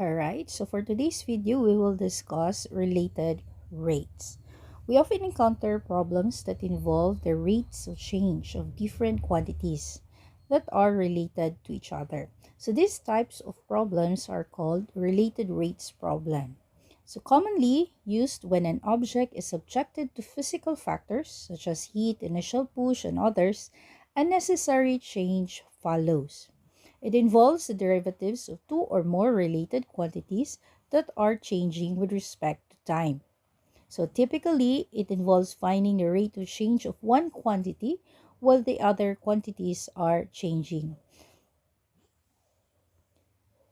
Alright, so for today's video, we will discuss related rates. We often encounter problems that involve the rates of change of different quantities that are related to each other. So these types of problems are called related rates problem. So commonly used when an object is subjected to physical factors such as heat, initial push, and others, a necessary change follows. It involves the derivatives of two or more related quantities that are changing with respect to time. So typically, it involves finding the rate of change of one quantity while the other quantities are changing.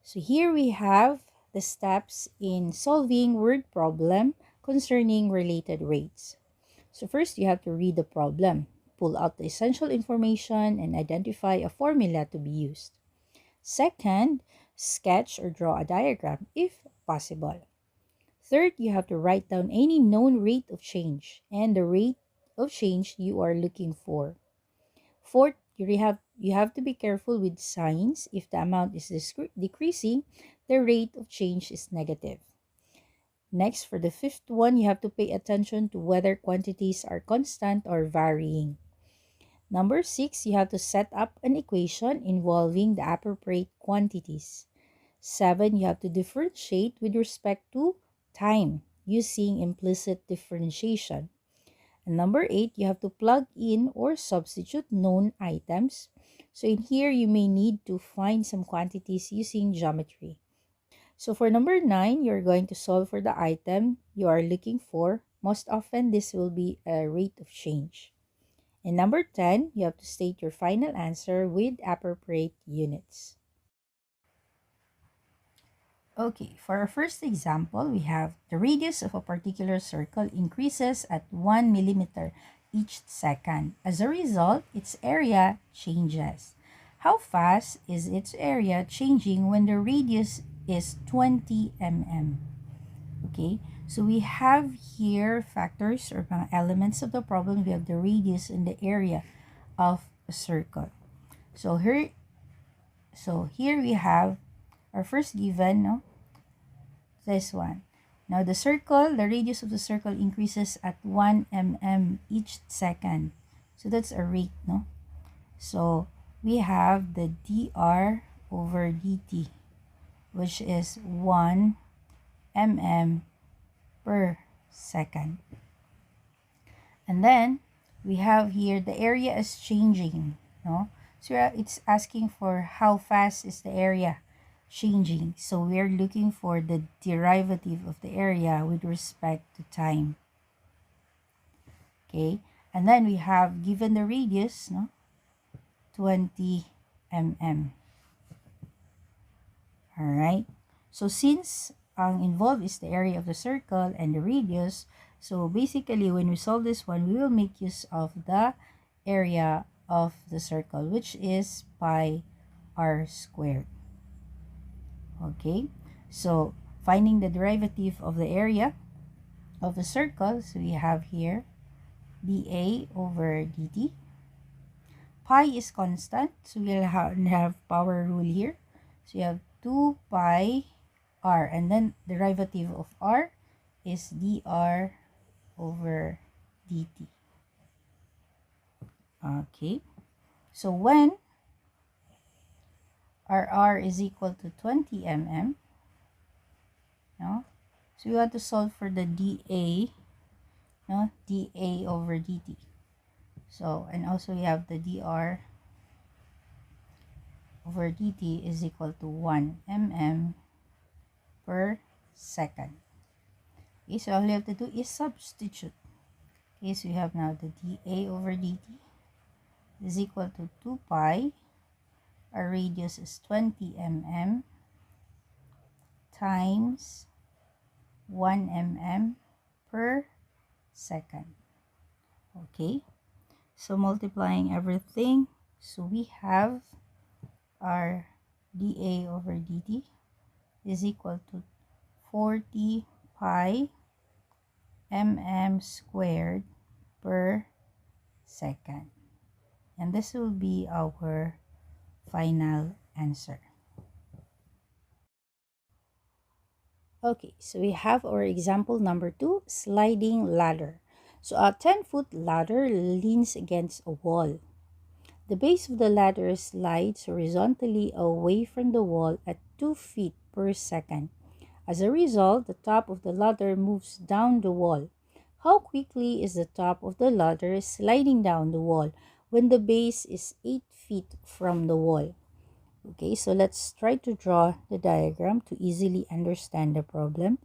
So here we have the steps in solving word problem concerning related rates. So first, you have to read the problem, pull out the essential information, and identify a formula to be used. Second, sketch or draw a diagram if possible. Third, you have to write down any known rate of change and the rate of change you are looking for. Fourth, you have to be careful with signs. If the amount is decreasing, the rate of change is negative. Next, for the fifth one, you have to pay attention to whether quantities are constant or varying. Number 6, you have to set up an equation involving the appropriate quantities. 7, you have to differentiate with respect to time using implicit differentiation. And number 8, you have to plug in or substitute known items. So in here, you may need to find some quantities using geometry. So for number 9, you're going to solve for the item you are looking for. Most often, this will be a rate of change. And number 10, you have to state your final answer with appropriate units. Okay, for our first example, we have the radius of a particular circle increases at 1 millimeter each second. As a result, its area changes. How fast is its area changing when the radius is 20 mm? Okay, so we have here factors or mga elements of the problem. We have the radius and the area of a circle. So here we have our first given, no? This one. Now the radius of the circle increases at 1 mm each second. So that's a rate, no? So we have the dr over dt, which is 1 mm per second. And then we have here the area is changing, no? So it's asking for how fast is the area changing. So we're looking for the derivative of the area with respect to time. Okay, and then we have given the radius, no, 20 mm. All right, so since ang involved is the area of the circle and the radius, so basically when we solve this one, we will make use of the area of the circle, which is pi r squared. Okay, so finding the derivative of the area of the circle, so we have here dA over dt. Pi is constant, so we'll have power rule here. So you have 2 pi r, and then derivative of r is dr over dt. Okay, so when r is equal to 20 mm, no? So we want to solve for the dA, no? dA over dt. So, and also we have the dr over dt is equal to 1 mm per second. Okay, so all you have to do is substitute. Okay, so we have now the dA over dt is equal to 2 pi. Our radius is 20 mm times 1 mm per second. Okay, so multiplying everything, so we have our dA over dt is equal to 40 pi mm squared per second. And this will be our final answer. Okay, so we have our example number 2, sliding ladder. So a 10-foot ladder leans against a wall. The base of the ladder slides horizontally away from the wall at 2 feet per second. As a result, the top of the ladder moves down the wall. How quickly is the top of the ladder sliding down the wall when the base is 8 feet from the wall? Okay, so let's try to draw the diagram to easily understand the problem.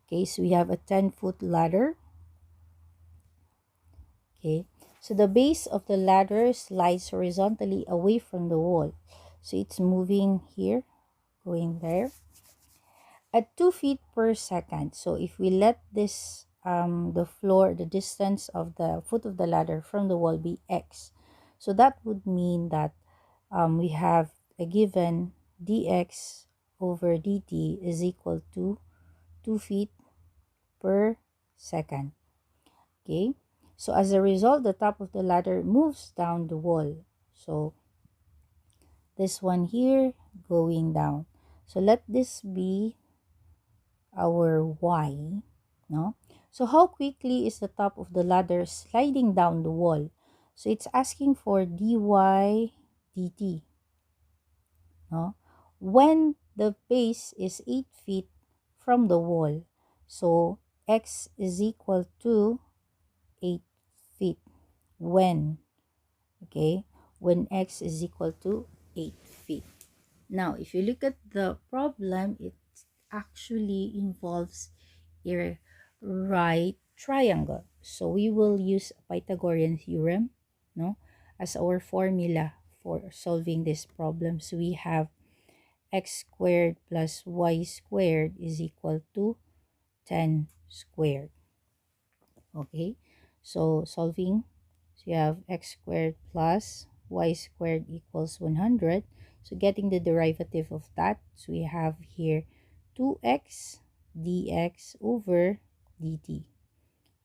Okay, so we have a 10-foot ladder. Okay, so the base of the ladder slides horizontally away from the wall. So it's moving here, going there at 2 feet per second. So if we let this, the floor, the distance of the foot of the ladder from the wall be x. So that would mean that we have a given dx over dt is equal to 2 feet per second. Okay, so as a result, the top of the ladder moves down the wall. So this one here going down. So let this be our y, no? So how quickly is the top of the ladder sliding down the wall? So it's asking for dy dt, no? When the base is 8 feet from the wall. So x is equal to 8 feet. When, okay, when x is equal to 8 feet. Now, if you look at the problem, it actually involves a right triangle. So we will use Pythagorean theorem, no, as our formula for solving this problem. So we have x squared plus y squared is equal to 10 squared. Okay, so solving, so you have x squared plus y squared equals 100. So getting the derivative of that, so we have here 2x dx over dt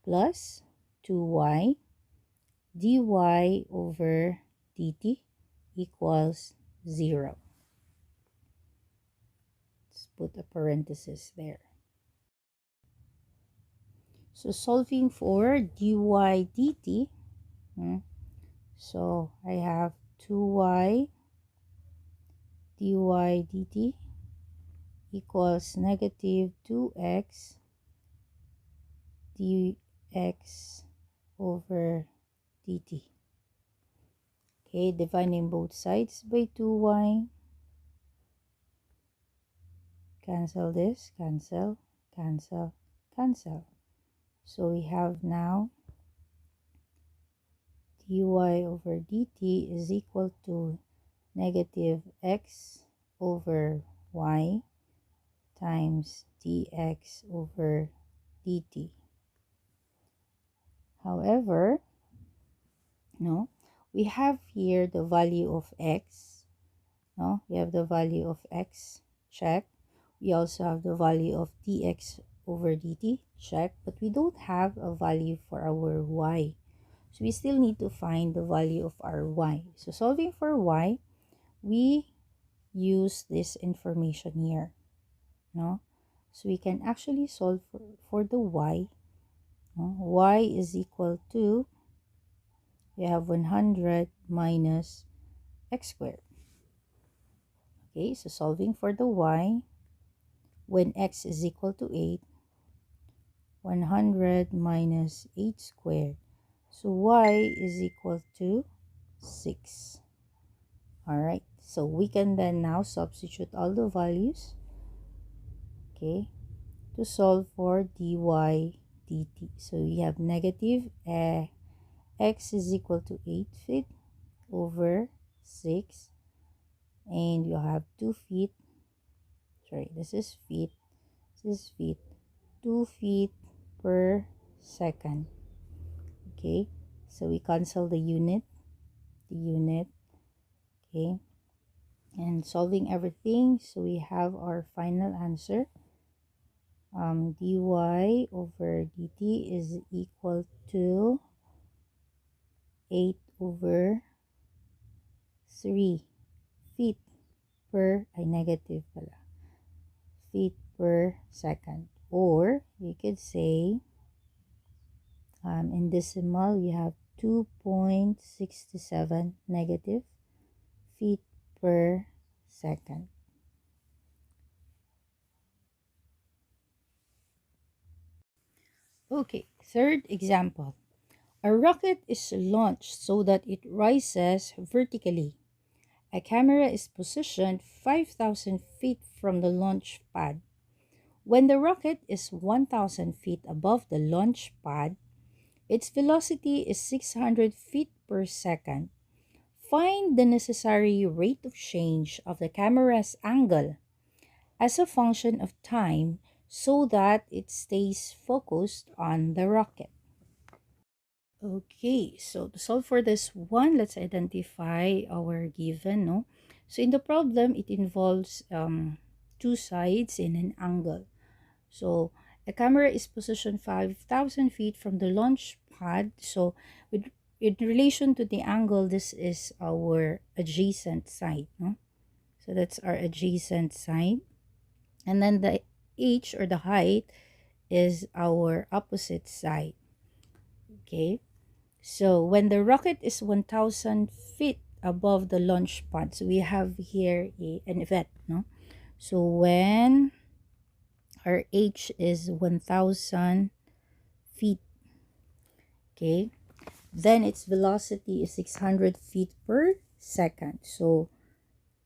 plus 2y dy over dt equals 0. Let's put a parenthesis there. So solving for dy dt, so I have 2y dy dt equals negative 2x dx over dt. Okay, dividing both sides by 2y. Cancel this, cancel, cancel, cancel. So we have now dy over dt is equal to negative x over y times dx over dt. However, no, we have here the value of x. No, we have the value of x, check. We also have the value of dx over dt, check. But we don't have a value for our y. So we still need to find the value of our y. So solving for y, we use this information here. No? So we can actually solve for the y. No? Y is equal to, we have 100 minus x squared. Okay, so solving for the y, when x is equal to 8, 100 minus 8 squared. So y is equal to 6. Alright, so we can then now substitute all the values, okay, to solve for dy dt. So we have negative x is equal to 8 feet over 6, and you have 2 feet, sorry, this is feet, this is feet, 2 feet per second. Okay, so we cancel the unit, okay, and solving everything, so we have our final answer. Dy over dt is equal to 8 over 3 feet per, negative pala, feet per second. Or you could say, in decimal, we have 2.67 negative feet per second. Okay, third example. A rocket is launched so that it rises vertically. A camera is positioned 5,000 feet from the launch pad. When the rocket is 1,000 feet above the launch pad, its velocity is 600 feet per second. Find the necessary rate of change of the camera's angle as a function of time so that it stays focused on the rocket. Okay, so to solve for this one, let's identify our given, no? So in the problem, it involves two sides in an angle. So a camera is positioned 5,000 feet from the launch pad. So with in relation to the angle, this is our adjacent side, no? So that's our adjacent side. And then the h, or the height, is our opposite side. Okay. So when the rocket is 1,000 feet above the launch pad, so we have here an event, no? So when our h is 1,000 feet, okay, then its velocity is 600 feet per second. So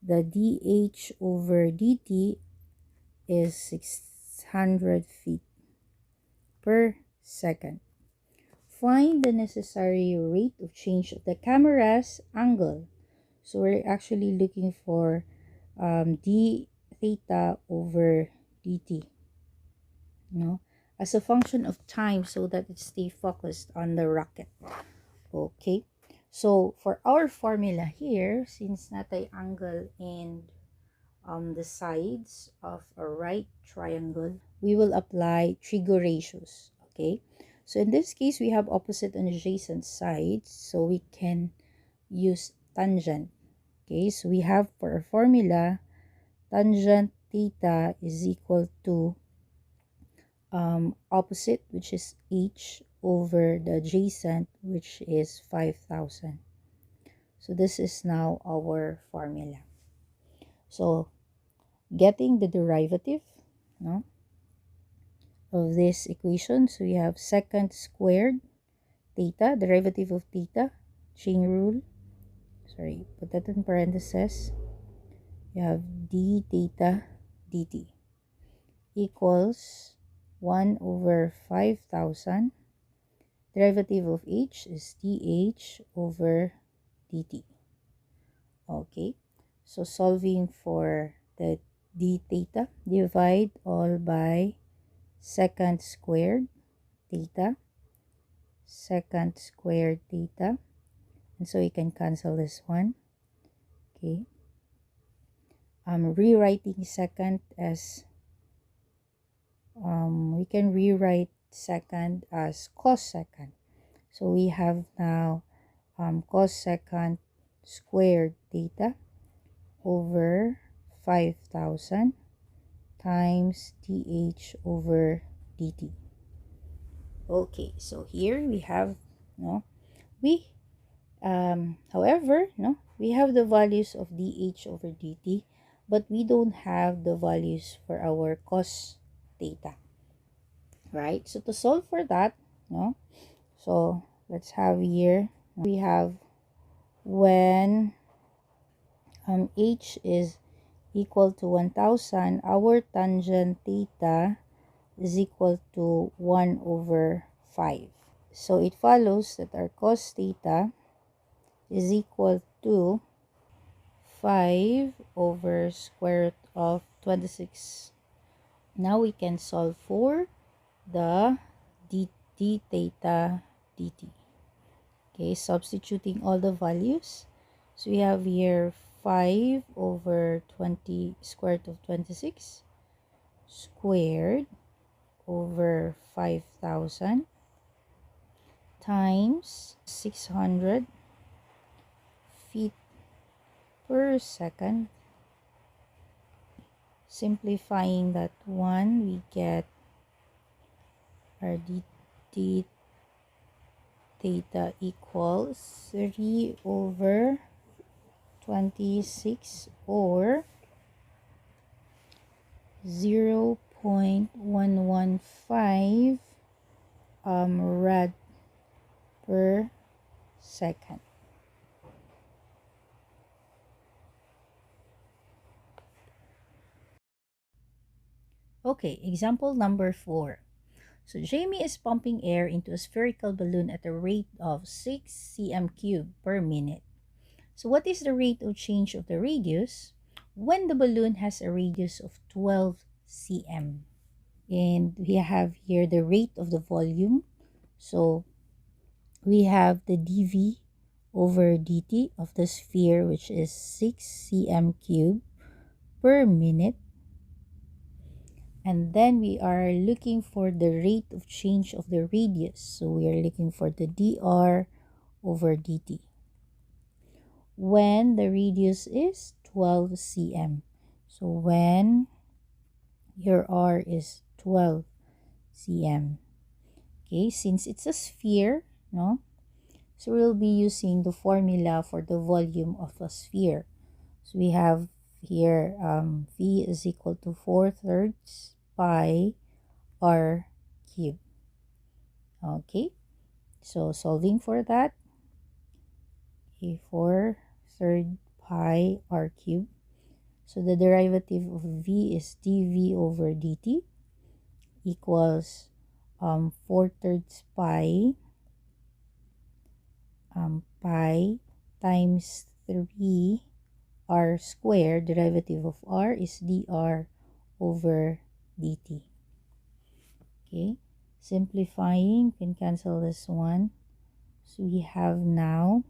the dh over dt is 600 feet per second. Find the necessary rate of change of the camera's angle. So we're actually looking for d theta over dt, as a function of time so that it stay focused on the rocket. Okay, so for our formula here, since natay angle and the sides of a right triangle, we will apply trig ratios. Okay, so in this case, we have opposite and adjacent sides, so we can use tangent. Okay, so we have for our formula, tangent theta is equal to opposite, which is h, over the adjacent, which is 5,000. So this is now our formula. So getting the derivative, no, of this equation, so we have secant squared theta, derivative of theta, chain rule, sorry, put that in parentheses. You have d theta dt equals 1 over 5,000. Derivative of h is dh over dt. Okay, so solving for the d theta, divide all by secant squared theta, secant squared theta, and so you can cancel this one. Okay, I'm rewriting secant as we can rewrite secant as cos secant. So we have now cos secant squared theta over 5,000 times dh over dt. Okay, so here we have, no, we however, no, we have the values of dh over dt, but we don't have the values for our cos theta, right? So to solve for that, no, so let's have here, we have when h is equal to 1,000, our tangent theta is equal to 1 over 5. So it follows that our cos theta is equal to 5 over square root of 26. Now we can solve for the d theta dt. Okay, substituting all the values. So we have here 5 over 20 square root of 26 squared over 5,000 times 600 feet per second. Simplifying that one, we get our dt theta equals 3 over 26 or 0.115 rad per second. Okay, example number 4. So Jamie is pumping air into a spherical balloon at a rate of 6 cm cube per minute. So what is the rate of change of the radius when the balloon has a radius of 12 cm? And we have here the rate of the volume. So we have the dv over dt of the sphere, which is 6 cm cube per minute. And then we are looking for the rate of change of the radius. So we are looking for the dr over dt when the radius is 12 cm. So when your r is 12 cm. Okay, since it's a sphere, no? So we'll be using the formula for the volume of a sphere. So we have here V is equal to 4/3 pi r cube. Okay, so solving for that, a 4/3 pi r cube. So the derivative of V is dV over dt equals 4/3 pi pi times 3 r squared. Derivative of r is dr over dt. Okay, simplifying, can cancel this one. So we have now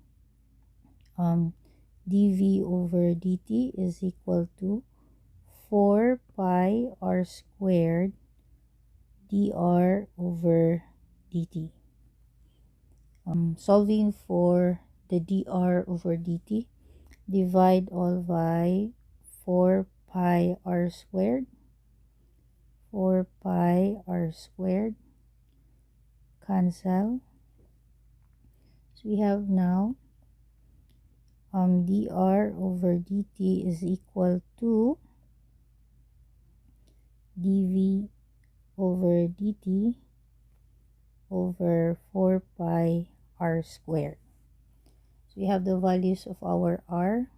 dv over dt is equal to 4 pi r squared dr over dt. Solving for the dr over dt, divide all by 4 pi r squared. 4 pi r squared, cancel. So we have now dr over dt is equal to dv over dt over 4 pi r squared. So we have the values of our r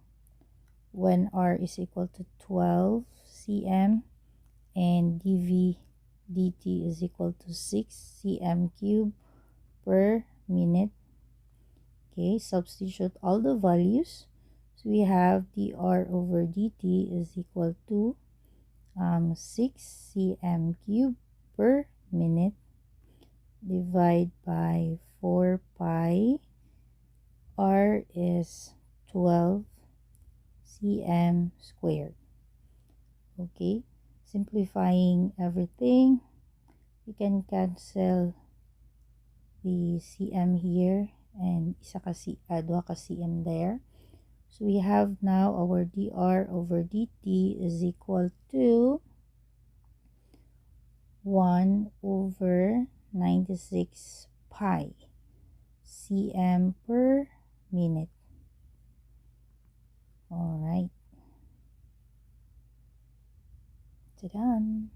when r is equal to 12 cm and dv dt is equal to 6 cm cube per minute. Okay, substitute all the values. So we have dr over dt is equal to 6 cm cube per minute, divide by 4 pi, r is 12 cm squared. Okay, simplifying everything, we can cancel the cm here and dua ka cm there. So we have now our dr over dt is equal to 1 over 96 pi cm per minute. All right. Done.